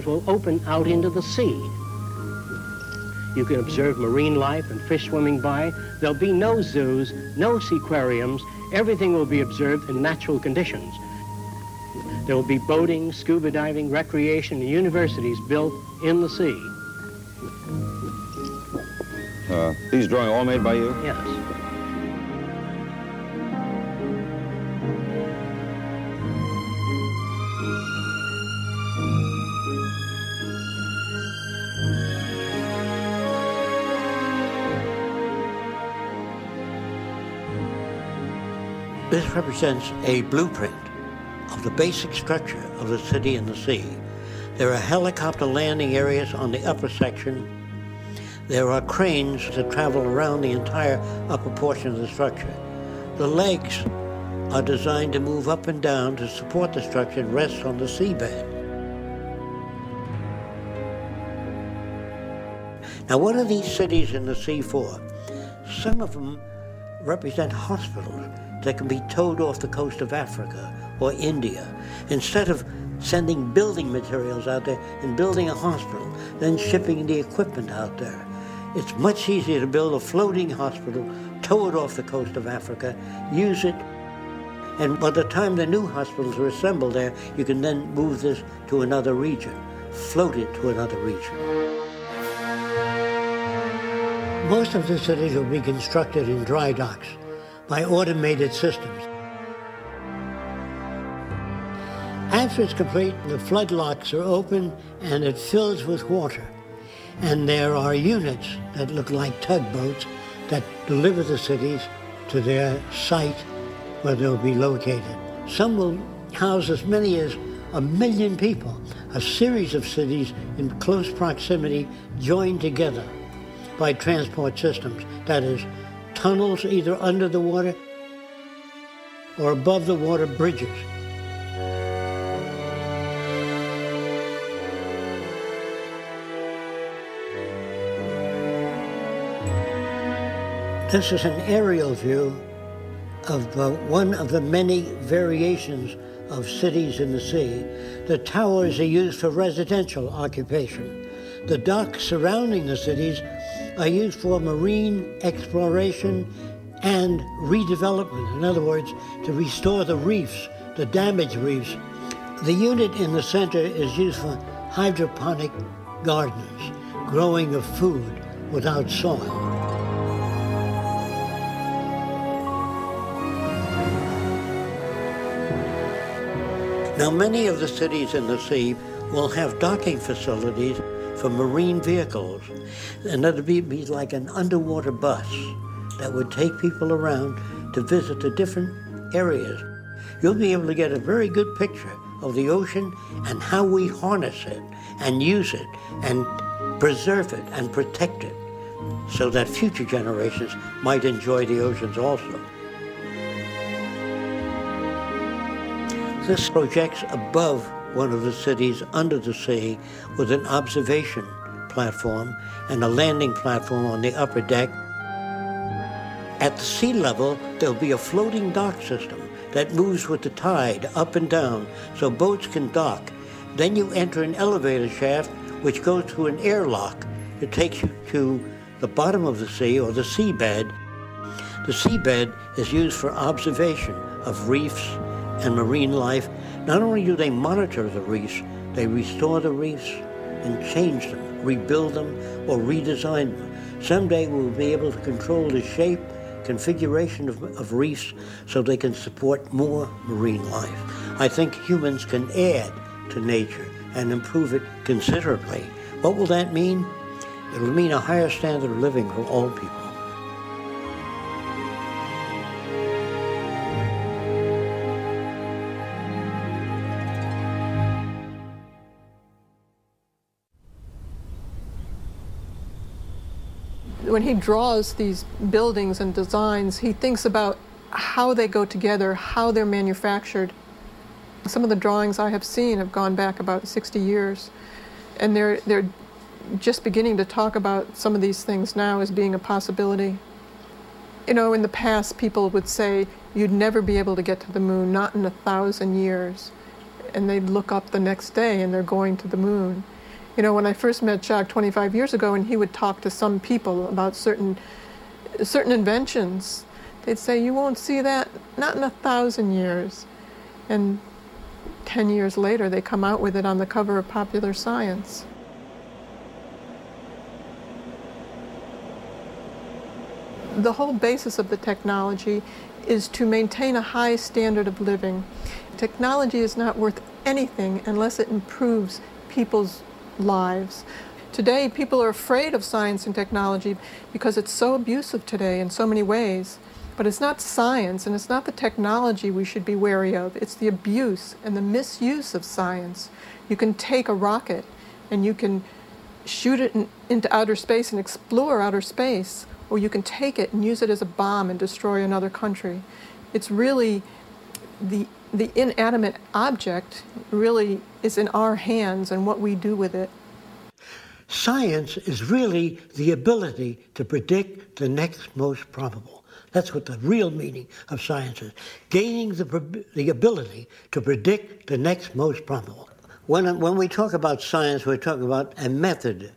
will open out into the sea. You can observe marine life and fish swimming by. There'll be no zoos, no seaquariums. Everything will be observed in natural conditions. There will be boating, scuba diving, recreation, and universities built in the sea. These drawings all made by you? Yes. This represents a blueprint of the basic structure of the city in the sea. There are helicopter landing areas on the upper section. There are cranes that travel around the entire upper portion of the structure. The legs are designed to move up and down to support the structure and rest on the seabed. Now, what are these cities in the sea for? Some of them represent hospitals that can be towed off the coast of Africa or India. Instead of sending building materials out there and building a hospital, then shipping the equipment out there, it's much easier to build a floating hospital, tow it off the coast of Africa, use it, and by the time the new hospitals are assembled there, you can then move this to another region, float it to another region. Most of the cities will be constructed in dry docks by automated systems. After it's complete, the flood locks are open and it fills with water. And there are units that look like tugboats that deliver the cities to their site where they'll be located. Some will house as many as 1 million people, a series of cities in close proximity joined together by transport systems, that is, tunnels either under the water or above the water bridges. This is an aerial view of one of the many variations of cities in the sea. The towers are used for residential occupation. The docks surrounding the cities are used for marine exploration and redevelopment. In other words, to restore the reefs, the damaged reefs. The unit in the center is used for hydroponic gardens, growing of food without soil. Now, many of the cities in the sea will have docking facilities for marine vehicles, and that'd be like an underwater bus that would take people around to visit the different areas. You'll be able to get a very good picture of the ocean and how we harness it and use it and preserve it and protect it so that future generations might enjoy the oceans also. This projects above one of the cities under the sea with an observation platform and a landing platform on the upper deck. At the sea level, there'll be a floating dock system that moves with the tide up and down so boats can dock. Then you enter an elevator shaft which goes to an airlock. It takes you to the bottom of the sea or the seabed. The seabed is used for observation of reefs and marine life. Not only do they monitor the reefs, they restore the reefs and change them, rebuild them, or redesign them. Someday we'll be able to control the shape, configuration of reefs so they can support more marine life. I think humans can add to nature and improve it considerably. What will that mean? It'll mean a higher standard of living for all people. When he draws these buildings and designs, he thinks about how they go together, how they're manufactured. Some of the drawings I have seen have gone back about 60 years, and they're just beginning to talk about some of these things now as being a possibility. You know, in the past, people would say you'd never be able to get to the moon, not in 1,000 years. and they'd look up the next day and they're going to the moon. You know, when I first met Jacques 25 years ago, and he would talk to some people about certain inventions, they'd say, you won't see that, not in 1,000 years. And 10 years later, they come out with it on the cover of Popular Science. The whole basis of the technology is to maintain a high standard of living. Technology is not worth anything unless it improves people's lives. Today, people are afraid of science and technology because it's so abusive today in so many ways. But it's not science and it's not the technology we should be wary of. It's the abuse and the misuse of science. You can take a rocket and you can shoot it into outer space and explore outer space, or you can take it and use it as a bomb and destroy another country. It's really the inanimate object really is in our hands and what we do with it. Science is really the ability to predict the next most probable. That's what the real meaning of science is. Gaining the ability to predict the next most probable. When we talk about science, we're talking about a method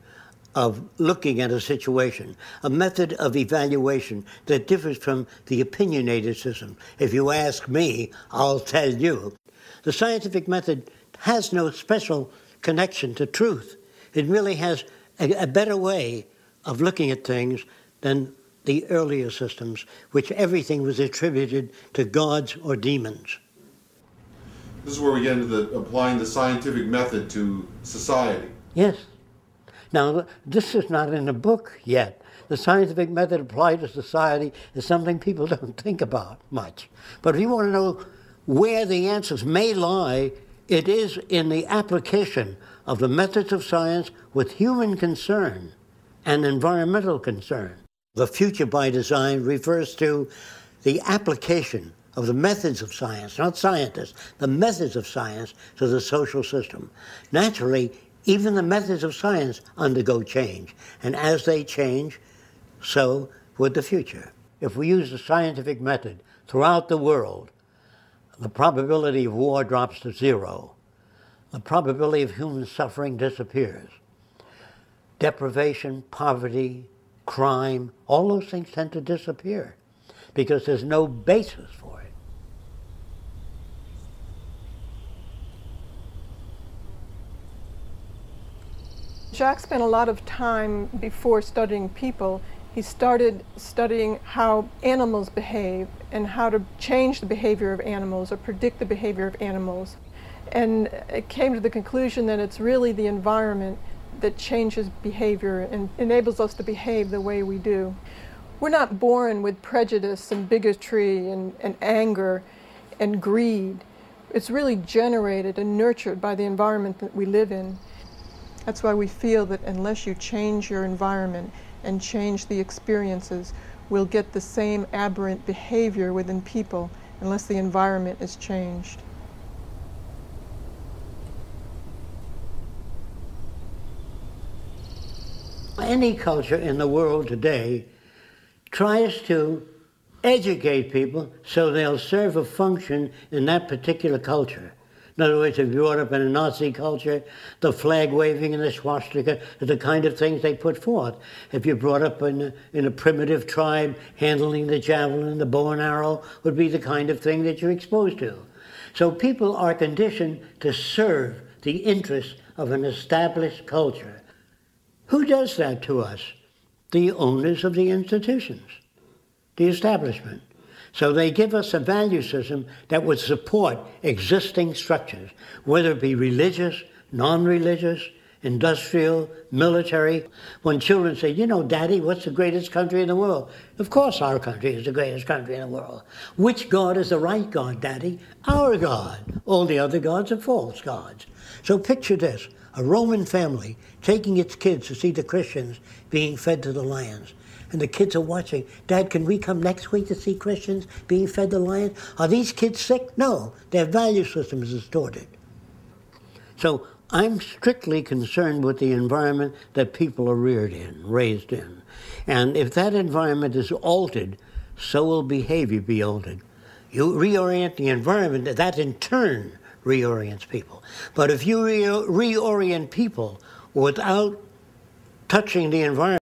of looking at a situation, a method of evaluation that differs from the opinionated system. If you ask me, I'll tell you. The scientific method has no special connection to truth. It really has a better way of looking at things than the earlier systems, which everything was attributed to gods or demons. This is where we get into applying the scientific method to society. Yes. Now, this is not in the book yet. The scientific method applied to society is something people don't think about much. But if you want to know where the answers may lie, it is in the application of the methods of science with human concern and environmental concern. The future by design refers to the application of the methods of science, not scientists, the methods of science to the social system. Naturally, even the methods of science undergo change, and as they change, so would the future. If we use the scientific method throughout the world, the probability of war drops to zero. The probability of human suffering disappears. Deprivation, poverty, crime, all those things tend to disappear because there's no basis for it. Jacques spent a lot of time before studying people. He started studying how animals behave and how to change the behavior of animals or predict the behavior of animals. And it came to the conclusion that it's really the environment that changes behavior and enables us to behave the way we do. We're not born with prejudice and bigotry and anger and greed. It's really generated and nurtured by the environment that we live in. That's why we feel that unless you change your environment and change the experiences, we'll get the same aberrant behavior within people unless the environment is changed. Any culture in the world today tries to educate people so they'll serve a function in that particular culture. In other words, if you're brought up in a Nazi culture, the flag waving and the swastika are the kind of things they put forth. If you're brought up in a primitive tribe, handling the javelin, the bow and arrow would be the kind of thing that you're exposed to. So people are conditioned to serve the interests of an established culture. Who does that to us? The owners of the institutions, the establishment. So they give us a value system that would support existing structures, whether it be religious, non-religious, industrial, military. When children say, you know, Daddy, what's the greatest country in the world? Of course our country is the greatest country in the world. Which God is the right God, Daddy? Our God. All the other gods are false gods. So picture this, a Roman family taking its kids to see the Christians being fed to the lions. And the kids are watching. Dad, can we come next week to see Christians being fed to lions? Are these kids sick? No. Their value system is distorted. So I'm strictly concerned with the environment that people are reared in, raised in. And if that environment is altered, so will behavior be altered. You reorient the environment, that in turn reorients people. But if you reorient people without touching the environment,